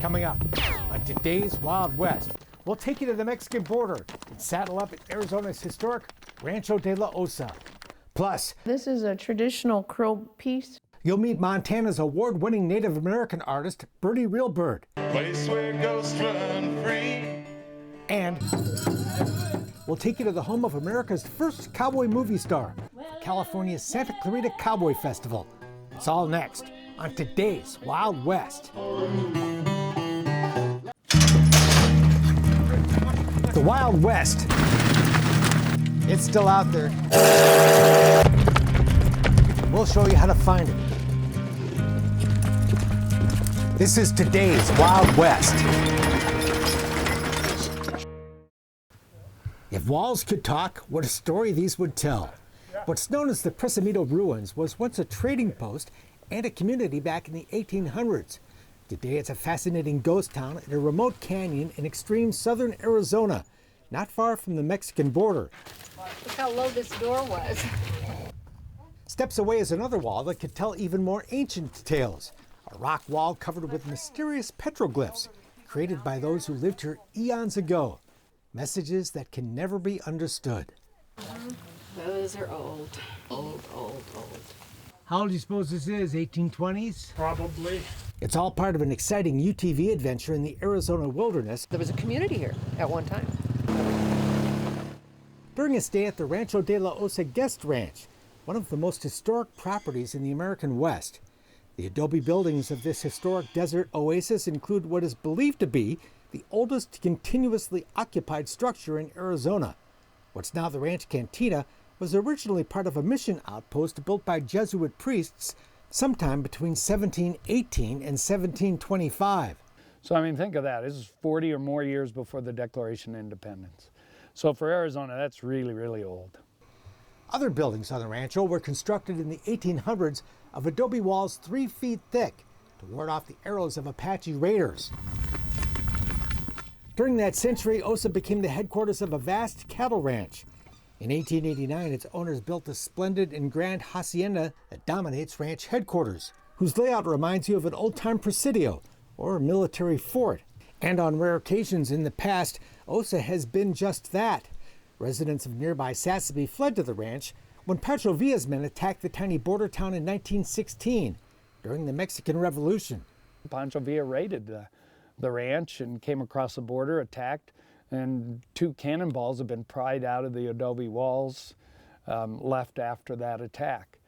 Coming up on today's Wild West, we'll take you to the Mexican border and saddle up at Arizona's historic Rancho de la Osa. Plus, this is a traditional crow piece. You'll meet Montana's award-winning Native American artist, Birdie Realbird. Place where ghosts run free. And we'll take you to the home of America's first cowboy movie star, California's Santa Clarita Cowboy Festival. It's all next on today's Wild West. The Wild West. It's still out there. We'll show you how to find it. This is today's Wild West. If walls could talk, what a story these would tell. What's known as the Presamido Ruins was once a trading post and a community back in the 1800s. Today it's a fascinating ghost town in a remote canyon in extreme southern Arizona, not far from the Mexican border. Look how low this door was. Steps away is another wall that could tell even more ancient tales. A rock wall covered with mysterious petroglyphs created by those who lived here eons ago. Messages that can never be understood. Those are old. Old. How old do you suppose this is, 1820s? Probably. It's all part of an exciting UTV adventure in the Arizona wilderness. There was a community here at one time. During a stay at the Rancho de la Osa Guest Ranch, one of the most historic properties in the American West. The adobe buildings of this historic desert oasis include what is believed to be the oldest continuously occupied structure in Arizona. What's now the Ranch Cantina was originally part of a mission outpost built by Jesuit priests sometime between 1718 and 1725. So, I mean, think of that. This is 40 or more years before the Declaration of Independence. So for Arizona, that's really, really old. Other buildings on the Rancho were constructed in the 1800s of adobe walls 3 feet thick to ward off the arrows of Apache raiders. During that century, Osa became the headquarters of a vast cattle ranch. In 1889, its owners built a splendid and grand hacienda that dominates ranch headquarters, whose layout reminds you of an old-time presidio or a military fort. And on rare occasions in the past, Osa has been just that. Residents of nearby Sassabee fled to the ranch when Pancho Villa's men attacked the tiny border town in 1916 during the Mexican Revolution. Pancho Villa raided the ranch and came across the border, attacked, and 2 cannonballs have been pried out of the adobe walls left after that attack.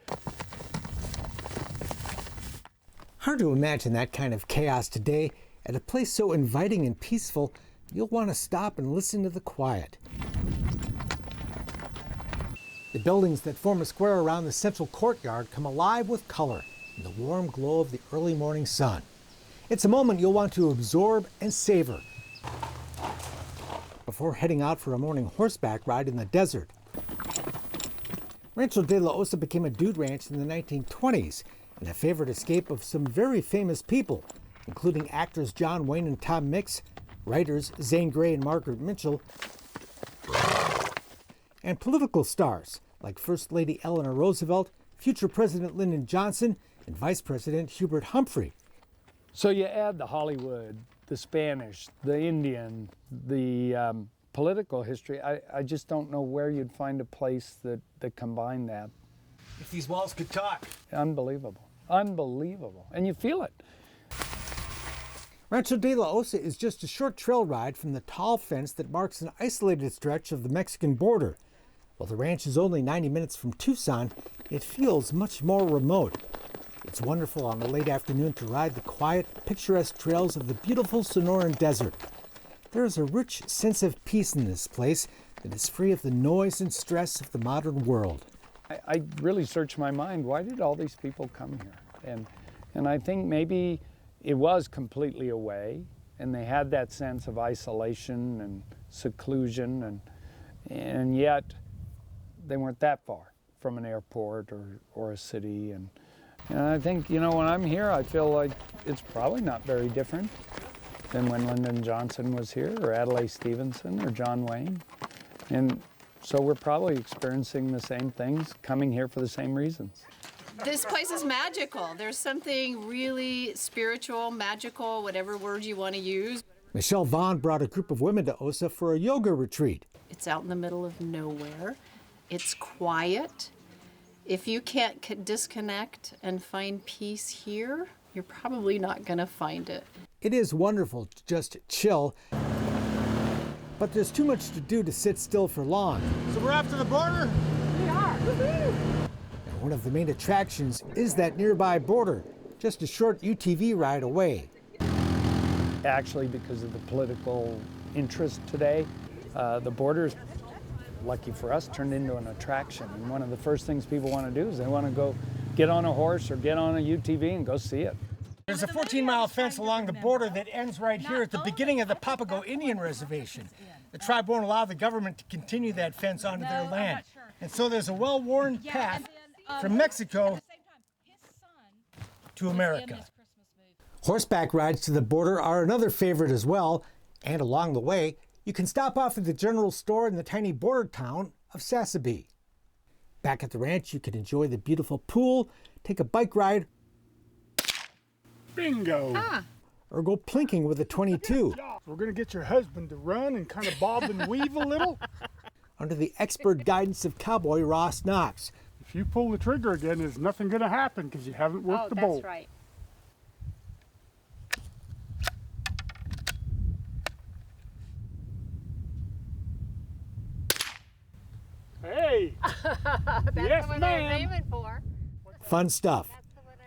Hard to imagine that kind of chaos today. At a place so inviting and peaceful, you'll want to stop and listen to the quiet. The buildings that form a square around the central courtyard come alive with color in the warm glow of the early morning sun. It's a moment you'll want to absorb and savor before heading out for a morning horseback ride in the desert. Rancho de la Osa became a dude ranch in the 1920s and a favorite escape of some very famous people, including actors John Wayne and Tom Mix, writers Zane Grey and Margaret Mitchell, and political stars like First Lady Eleanor Roosevelt, future President Lyndon Johnson, and Vice President Hubert Humphrey. So you add the Hollywood, the Spanish, the Indian, the political history. I just don't know where you'd find a place that combined that. If these walls could talk. Unbelievable. Unbelievable. And you feel it. Rancho de la Osa is just a short trail ride from the tall fence that marks an isolated stretch of the Mexican border. While the ranch is only 90 minutes from Tucson, it feels much more remote. It's wonderful on a late afternoon to ride the quiet, picturesque trails of the beautiful Sonoran Desert. There is a rich sense of peace in this place that is free of the noise and stress of the modern world. I really searched my mind, why did all these people come here? And I think maybe it was completely away, and they had that sense of isolation and seclusion, and yet they weren't that far from an airport or a city. And I think, when I'm here, I feel like it's probably not very different than when Lyndon Johnson was here, or Adlai Stevenson, or John Wayne. And so we're probably experiencing the same things, coming here for the same reasons. This place is magical. There's something really spiritual, magical, whatever word you want to use. Michelle Vaughn brought a group of women to Osa for a yoga retreat. It's out in the middle of nowhere. It's quiet. If you can't disconnect and find peace here, you're probably not going to find it. It is wonderful to just chill, but there's too much to do to sit still for long. So we're off to the border? We are. And one of the main attractions is that nearby border, just a short UTV ride away. Actually, because of the political interest today, the border's, lucky for us, turned into an attraction. And one of the first things people want to do is they want to go get on a horse or get on a UTV and go see it. There's a 14-mile fence along the border that ends right here at the beginning of the Papago Indian Reservation. The tribe won't allow the government to continue that fence onto their land. And so there's a well-worn path from Mexico to America. Horseback rides to the border are another favorite as well. And along the way, you can stop off at the general store in the tiny border town of Sasabee. Back at the ranch, you can enjoy the beautiful pool, take a bike ride, Bingo! or go plinking with a 22. We're gonna get your husband to run and kind of bob and weave a little. Under the expert guidance of Cowboy Ross Knox. If you pull the trigger again, there's nothing gonna happen because you haven't worked the bolt. That's right. Hey! That's Yes, the one I was ma'am. aiming for. Fun stuff.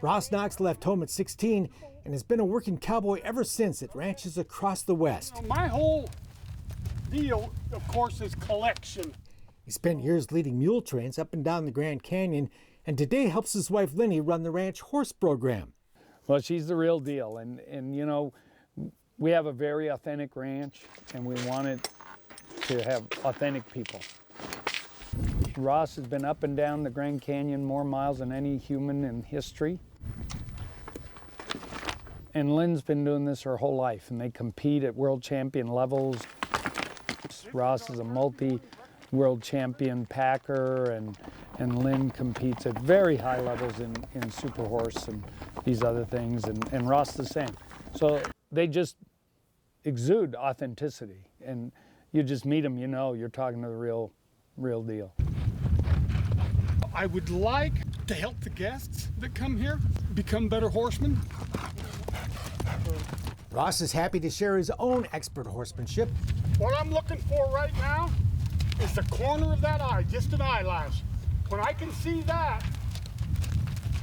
Ross Knox left home at 16 and has been a working cowboy ever since at ranches across the West. My whole deal, of course, is collection. He spent years leading mule trains up and down the Grand Canyon, and today helps his wife Linny run the ranch horse program. Well, she's the real deal. And you know, we have a very authentic ranch, and we wanted to have authentic people. Ross has been up and down the Grand Canyon more miles than any human in history. And Lynn's been doing this her whole life, and they compete at world champion levels. Ross is a multi-world champion packer, and Lynn competes at very high levels in super horse and these other things, and Ross the same. So they just exude authenticity, and you just meet them, you know you're talking to the real deal. I would like to help the guests that come here become better horsemen. Ross is happy to share his own expert horsemanship. What I'm looking for right now is the corner of that eye, just an eyelash. When I can see that,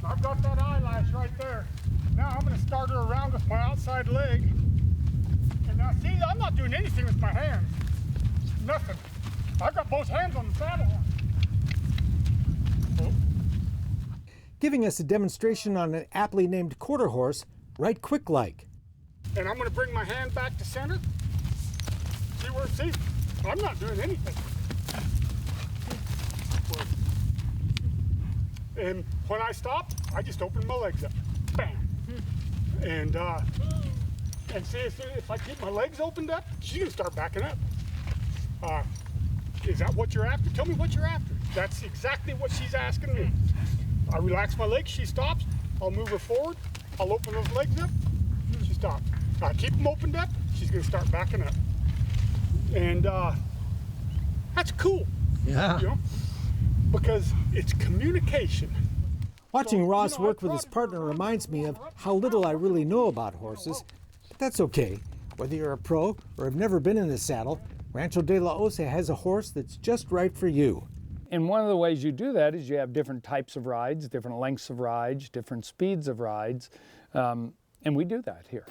I've got that eyelash right there. Now I'm gonna start her around with my outside leg. And now see, I'm not doing anything with my hands. Nothing. I've got both hands on the saddle horn. Giving us a demonstration on an aptly named quarter horse, right quick like. And I'm gonna bring my hand back to center. See, I'm not doing anything. And when I stop, I just open my legs up. Bam. And see, if I keep my legs opened up, she's gonna start backing up. Is that what you're after? Tell me what you're after. That's exactly what she's asking me. I relax my legs, she stops. I'll move her forward. I'll open those legs up. She stops. I keep them opened up. She's gonna start backing up. And that's cool. Yeah. You know, because it's communication. Watching Ross work with his partner reminds me of how little I really know about horses. But that's okay. Whether you're a pro or have never been in the saddle, Rancho de la Osa has a horse that's just right for you. And one of the ways you do that is you have different types of rides, different lengths of rides, different speeds of rides, and we do that here.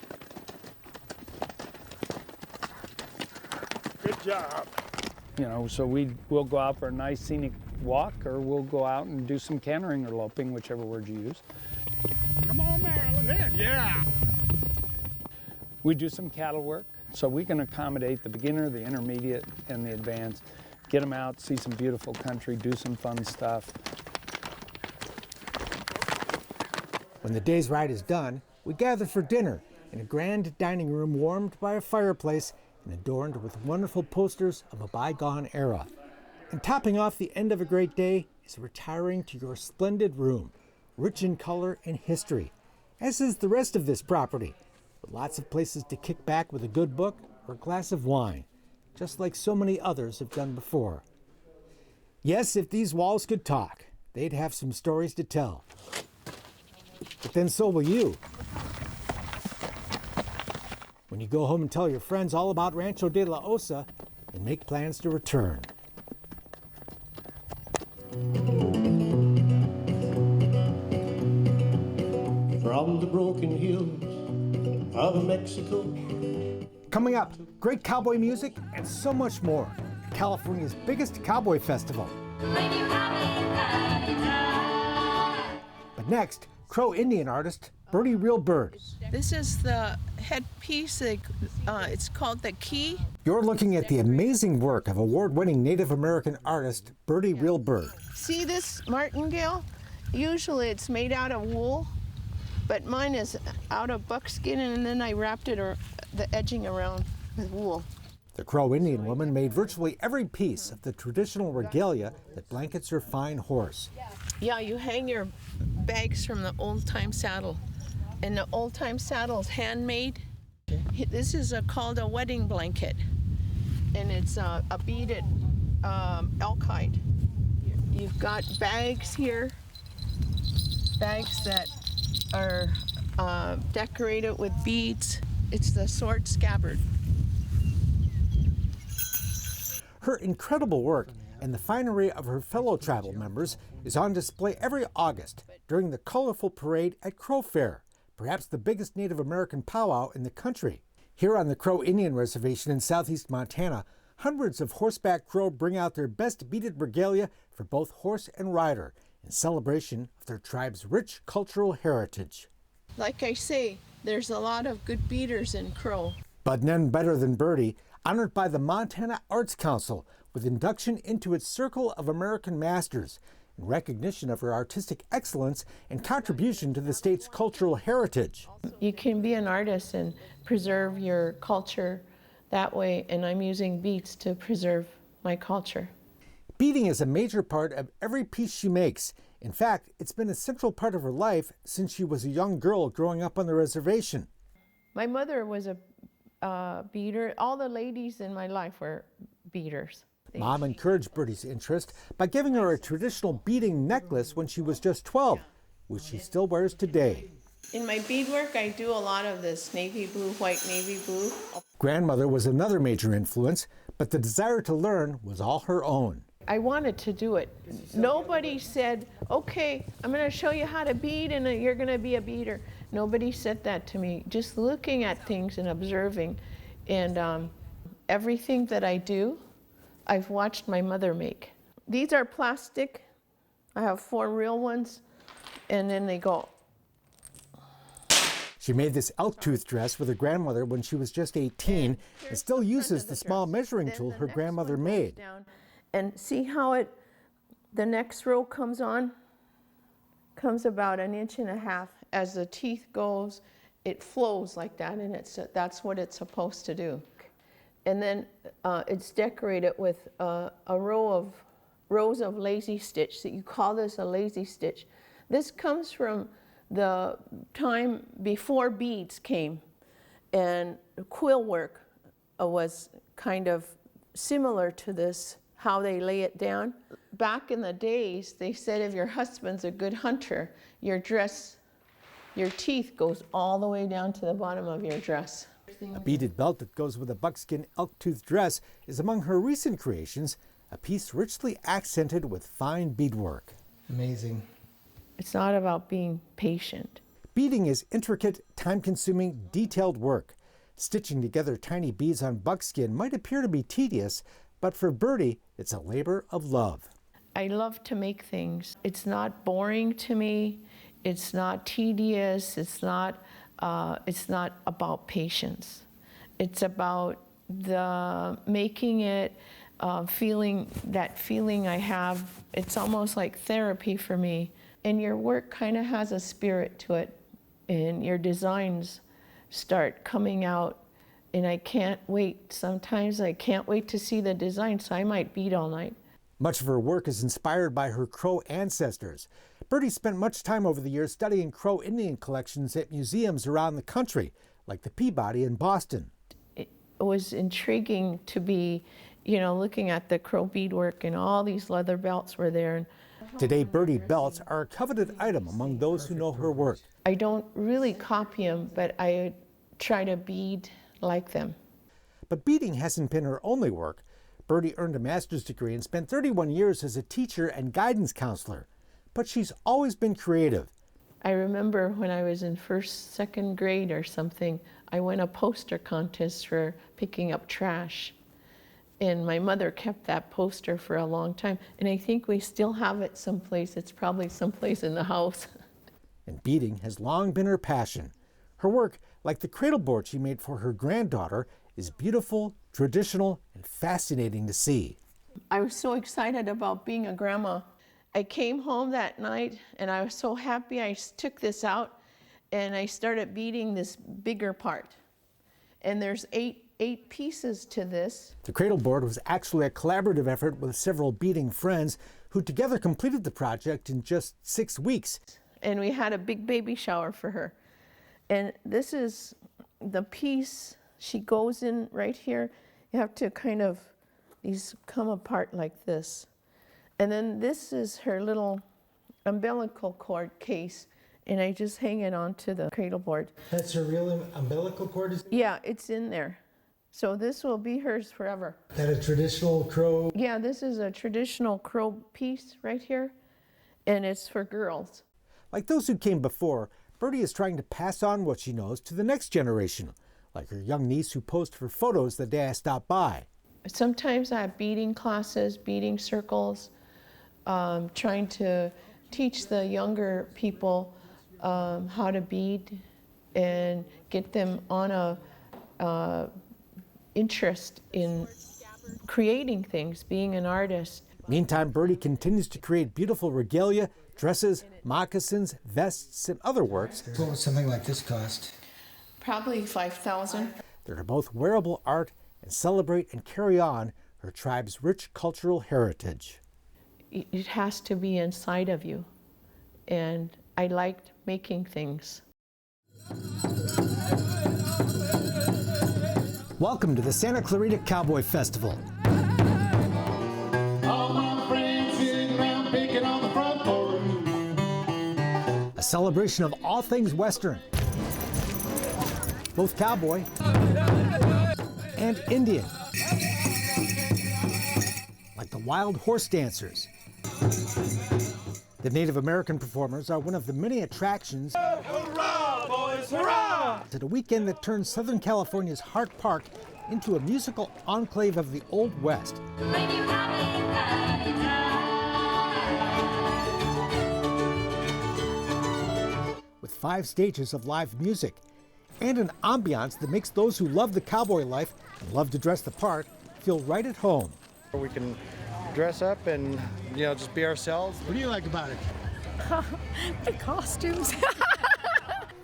Good job. You know, so we'll go out for a nice scenic walk, or we'll go out and do some cantering or loping, whichever word you use. Come on, Marilyn, in. Yeah. We do some cattle work, so we can accommodate the beginner, the intermediate, and the advanced. Get them out, see some beautiful country, do some fun stuff. When the day's ride is done, we gather for dinner in a grand dining room warmed by a fireplace and adorned with wonderful posters of a bygone era. And topping off the end of a great day is retiring to your splendid room, rich in color and history, as is the rest of this property, with lots of places to kick back with a good book or a glass of wine, just like so many others have done before. Yes, if these walls could talk, they'd have some stories to tell. But then so will you. When you go home and tell your friends all about Rancho de la Osa and make plans to return. From the broken hills of Mexico. Coming up, great cowboy music and so much more. California's biggest cowboy festival. But next, Crow Indian artist Birdie Realbird. This is the headpiece. It's called the key. You're looking at the amazing work of award-winning Native American artist Birdie Realbird. See this martingale? Usually it's made out of wool, but mine is out of buckskin, and then I wrapped it or the edging around with wool. The Crow Indian woman made virtually every piece of the traditional regalia that blankets her fine horse. Yeah, you hang your bags from the old-time saddle, and the old-time saddle is handmade. This is called a wedding blanket, and it's a beaded elk hide. You've got bags here, bags that are decorated with beads. It's the sword scabbard. Her incredible work and the finery of her fellow tribal members is on display every August during the colorful parade at Crow Fair, perhaps the biggest Native American powwow in the country. Here on the Crow Indian Reservation in southeast Montana, hundreds of horseback crow bring out their best beaded regalia for both horse and rider in celebration of their tribe's rich cultural heritage. Like I say, there's a lot of good beaters in Crow. But none better than Birdie, honored by the Montana Arts Council with induction into its Circle of American Masters in recognition of her artistic excellence and contribution to the state's cultural heritage. You can be an artist and preserve your culture that way, and I'm using beads to preserve my culture. Beading is a major part of every piece she makes. In fact, it's been a central part of her life since she was a young girl growing up on the reservation. My mother was a beater. All the ladies in my life were beaters. Mom encouraged Birdie's interest by giving her a traditional beading necklace when she was just 12, which she still wears today. In my beadwork, I do a lot of this navy blue, white navy blue. Grandmother was another major influence, but the desire to learn was all her own. I wanted to do it. Nobody said, okay, I'm going to show you how to bead and you're going to be a beater. Nobody said that to me. Just looking at things and observing. And everything that I do, I've watched my mother make. These are plastic. I have 4 real ones, and then they go. She made this elk tooth dress with her grandmother when she was just 18 and still uses the small measuring tool her grandmother made. And see how the next row comes on? Comes about 1.5 inches. As the teeth goes, it flows like that, and that's what it's supposed to do. And then it's decorated with rows of lazy stitch. So you call this a lazy stitch. This comes from the time before beads came, and quill work was kind of similar to this, how they lay it down. Back in the days, they said if your husband's a good hunter, your teeth goes all the way down to the bottom of your dress. A beaded belt that goes with a buckskin elk tooth dress is among her recent creations, a piece richly accented with fine beadwork. Amazing. It's not about being patient. Beading is intricate, time-consuming, detailed work. Stitching together tiny beads on buckskin might appear to be tedious, but for Birdie, it's a labor of love. I love to make things. It's not boring to me. It's not tedious. It's not about patience. It's about the making it, feeling I have. It's almost like therapy for me. And your work kind of has a spirit to it, and your designs start coming out. And I can't wait. Sometimes I can't wait to see the design, so I might bead all night. Much of her work is inspired by her Crow ancestors. Birdie spent much time over the years studying Crow Indian collections at museums around the country, like the Peabody in Boston. It was intriguing to be, looking at the Crow beadwork, and all these leather belts were there. Today, Birdie belts are a coveted item among those who know her work. I don't really copy them, but I try to bead like them. But beading hasn't been her only work. Birdie earned a master's degree and spent 31 years as a teacher and guidance counselor. But she's always been creative. I remember when I was in second grade or something, I won a poster contest for picking up trash. And my mother kept that poster for a long time. And I think we still have it someplace. It's probably someplace in the house. And beading has long been her passion. Her work, like the cradle board she made for her granddaughter, is beautiful, traditional, and fascinating to see. I was so excited about being a grandma. I came home that night and I was so happy. I took this out and I started beading this bigger part. And there's eight pieces to this. The cradle board was actually a collaborative effort with several beading friends who together completed the project in just 6 weeks. And we had a big baby shower for her. And this is the piece she goes in right here. You have to these come apart like this. And then this is her little umbilical cord case, and I just hang it onto the cradle board. That's her real umbilical cord? Yeah, it's in there. So this will be hers forever. Is that a traditional Crow? Yeah, this is a traditional Crow piece right here, and it's for girls. Like those who came before, Birdie is trying to pass on what she knows to the next generation, like her young niece who posed for photos the day I stopped by. Sometimes I have beading classes, beading circles, trying to teach the younger people how to bead and get them on a interest in creating things, being an artist. Meantime, Birdie continues to create beautiful regalia, dresses, moccasins, vests, and other works. What would something like this cost? Probably $5,000. That are both wearable art and celebrate and carry on her tribe's rich cultural heritage. It has to be inside of you, and I liked making things. Welcome to the Santa Clarita Cowboy Festival. All my friends sitting around picking on the front porch. A celebration of all things Western, both cowboy and Indian, like the wild horse dancers. The Native American performers are one of the many attractions Hurrah, boys, hurrah! to the weekend that turns Southern California's Hart Park into a musical enclave of the Old West. With 5 stages of live music and an ambiance that makes those who love the cowboy life and love to dress the part feel right at home. We can dress up and, just be ourselves. What do you like about it? The costumes.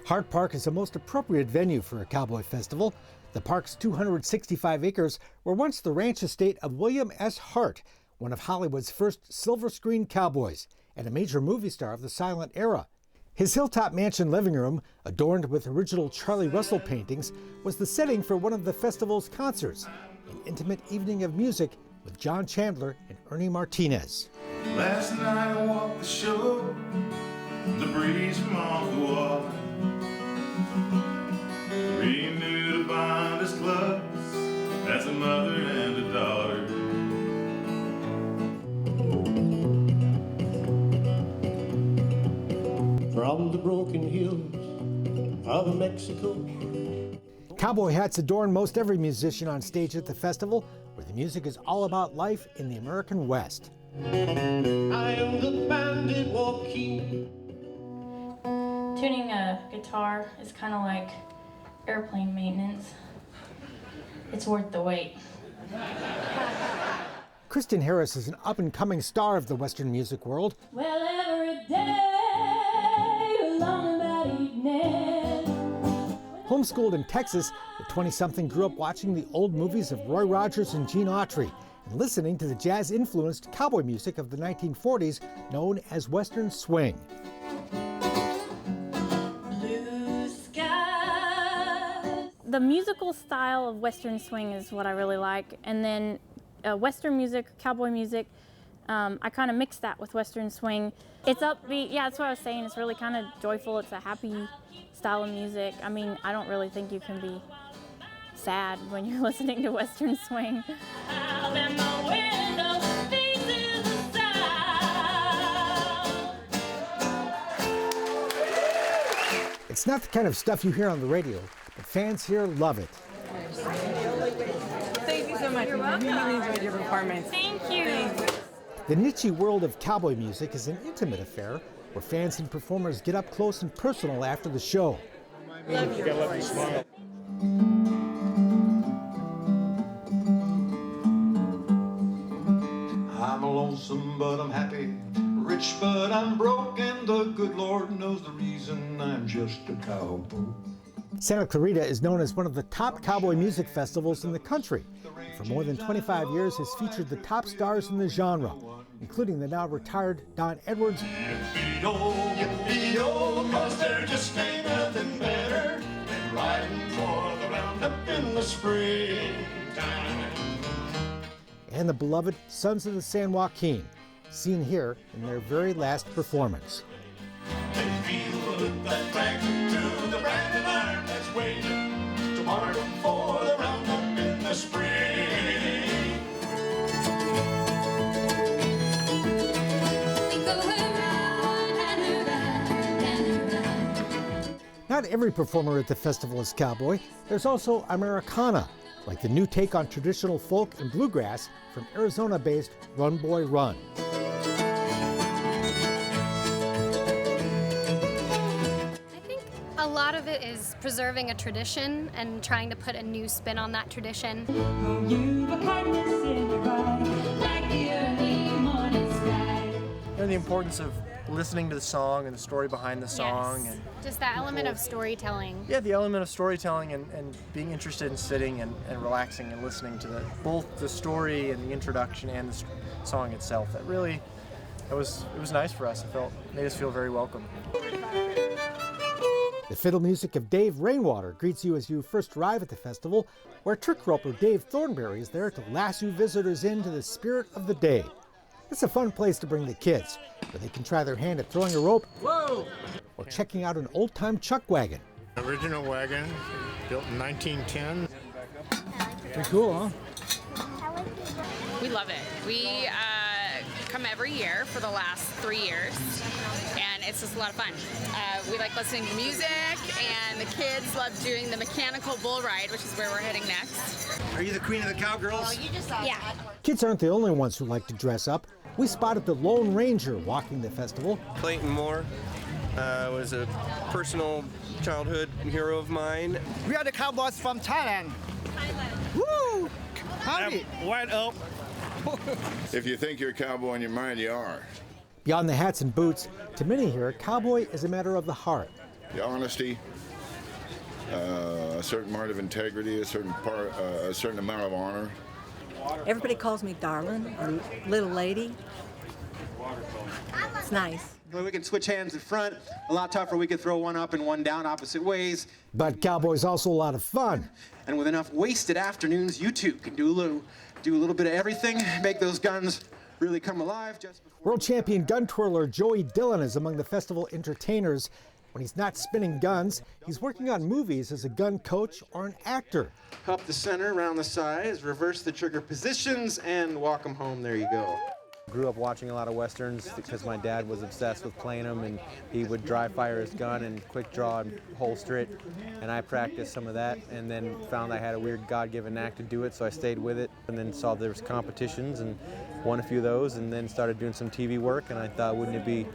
Hart Park is the most appropriate venue for a cowboy festival. The park's 265 acres were once the ranch estate of William S. Hart, one of Hollywood's first silver screen cowboys and a major movie star of the silent era. His hilltop mansion living room, adorned with original Charlie Russell paintings, was the setting for one of the festival's concerts, an intimate evening of music with John Chandler and Ernie Martinez. Last night I walked the shore, the breeze from off the water. Renewed to bind us close as a mother and a daughter. From the broken hills of Mexico. Cowboy hats adorn most every musician on stage at the festival, where the music is all about life in the American West. I am the bandit walking. Tuning a guitar is kind of like airplane maintenance. It's worth the wait. Kristen Harris is an up-and-coming star of the Western music world. Well, every day, along that evening. Homeschooled in Texas, the 20-something grew up watching the old movies of Roy Rogers and Gene Autry and listening to the jazz-influenced cowboy music of the 1940s known as Western swing. The musical style of Western swing is what I really like, and then Western music, cowboy music, I kind of mix that with Western swing. It's upbeat, yeah, that's what I was saying. It's really kind of joyful. It's a happy style of music. I mean, I don't really think you can be sad when you're listening to Western swing. It's not the kind of stuff you hear on the radio, but fans here love it. Thank you so much. You're welcome. We really enjoyed your performance. Thank you. The niche world of cowboy music is an intimate affair where fans and performers get up close and personal after the show. Love your voice. Smile. I'm lonesome, but I'm happy. Rich, but I'm broke, and the good Lord knows the reason. I'm just a cowboy. Santa Clarita is known as one of the top cowboy music festivals in the country. For more than 25 years has featured the top stars in the genre, including the now retired Don Edwards, Yippee-yo, 'cause there just ain't nothing better than riding for the roundup in the springtime. and the beloved Sons of the San Joaquin, seen here in their very last performance. They feel the crack to the branding iron that's waiting to mark them for the roundup in the spring. Not every performer at the festival is cowboy. There's also Americana, like the new take on traditional folk and bluegrass from Arizona-based Run Boy Run. A lot of it is preserving a tradition and trying to put a new spin on that tradition. The importance of listening to the song and the story behind the song. Yes. And just that element of storytelling. yeah, the element of storytelling and being interested in sitting and relaxing and listening to both the story and the introduction and the song itself. It was nice for us. It made us feel very welcome. The fiddle music of Dave Rainwater greets you as you first arrive at the festival, where trick roper Dave Thornberry is there to lasso visitors into the spirit of the day. It's a fun place to bring the kids, where they can try their hand at throwing a rope, Whoa! or checking out an old-time chuck wagon. Original wagon, built in 1910. Pretty cool, huh? We love it. We come every year for the last 3 years, and it's just a lot of fun. We like listening to music, and the kids love doing the mechanical bull ride, which is where we're heading next. Are you the queen of the cowgirls? Yeah. Kids aren't the only ones who like to dress up. We spotted the Lone Ranger walking the festival. Clayton Moore was a personal childhood hero of mine. We are the cowboys from Thailand. Woo! Howdy. White up. If you think you're a cowboy in your mind, you are. Beyond the hats and boots, to many here, cowboy is a matter of the heart. The honesty, a certain amount of integrity, a certain amount of honor. Everybody calls me darling or little lady. It's nice. We can switch hands in front. A lot tougher, we could throw one up and one down opposite ways. But cowboy's also a lot of fun. And with enough wasted afternoons, you too can do a little bit of everything, make those guns really come alive. World champion gun twirler Joey Dillon is among the festival entertainers. When he's not spinning guns, he's working on movies as a gun coach or an actor. Up the center, around the sides, reverse the trigger positions, and walk them home. There you go. Grew up watching a lot of westerns because my dad was obsessed with playing them, and he would dry fire his gun and quick draw and holster it, and I practiced some of that, and then found I had a weird God-given knack to do it, so I stayed with it, and then saw there was competitions and won a few of those, and then started doing some TV work, and I thought, wouldn't it be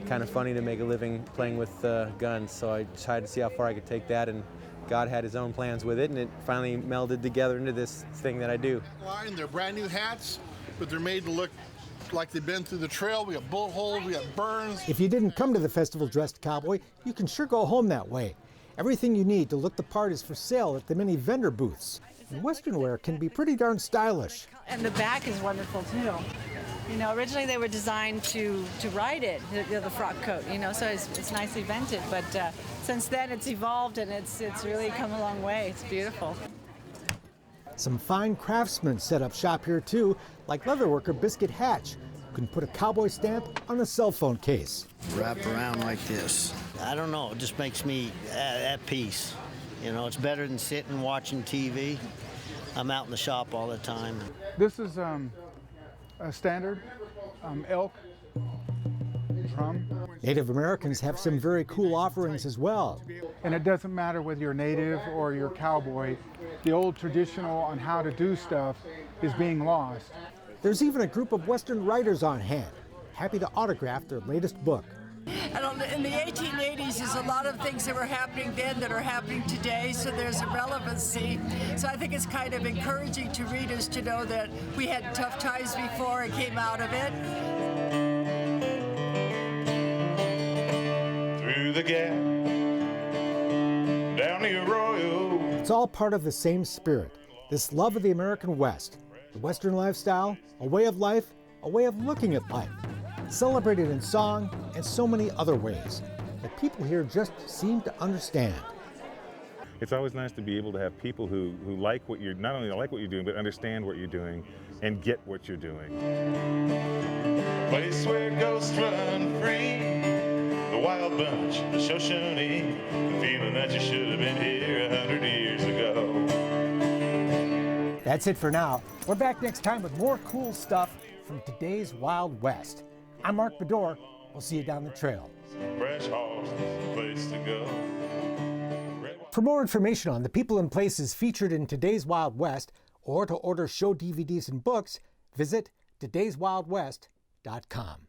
kind of funny to make a living playing with guns, so I tried to see how far I could take that, and God had his own plans with it, and it finally melded together into this thing that I do. They're brand new hats, but they're made to look like they've been through the trail. We got bullet holes, we got burns. If you didn't come to the festival dressed cowboy, you can sure go home that way. Everything you need to look the part is for sale at the many vendor booths. And Western wear can be pretty darn stylish. And the back is wonderful too. You know, originally they were designed to ride it, the frock coat, you know, so it's nicely vented. But since then it's evolved and it's really come a long way. It's beautiful. Some fine craftsmen set up shop here too, like leatherworker Biscuit Hatch, who can put a cowboy stamp on a cell phone case. Wrap around like this. I don't know, it just makes me at peace. You know, it's better than sitting watching TV. I'm out in the shop all the time. This is a standard elk drum. Native Americans have some very cool offerings as well. And it doesn't matter whether you're native or you're cowboy, the old traditional on how to do stuff is being lost. There's even a group of Western writers on hand, happy to autograph their latest book. And in the 1880s, there's a lot of things that were happening then that are happening today, so there's a relevancy. So I think it's kind of encouraging to readers to know that we had tough times before and came out of it. Through the gap, down the Arroyo. It's all part of the same spirit, this love of the American West, the Western lifestyle, a way of life, a way of looking at life, celebrated in song and so many other ways that people here just seem to understand. It's always nice to be able to have people who like what you're, not only like what you're doing, but understand what you're doing and get what you're doing. Place where ghosts run free, the wild bunch, the Shoshone, the feeling that you should have been here 100 years ago. That's it for now. We're back next time with more cool stuff from today's Wild West. I'm Mark Bedore. We'll see you down the trail. Fresh horse, place to go. For more information on the people and places featured in today's Wild West, or to order show DVDs and books, visit todayswildwest.com.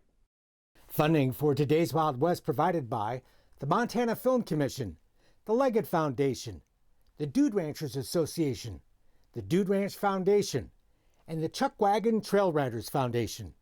Funding for Today's Wild West provided by the Montana Film Commission, the Leggett Foundation, the Dude Ranchers Association, the Dude Ranch Foundation, and the Chuck Wagon Trail Riders Foundation.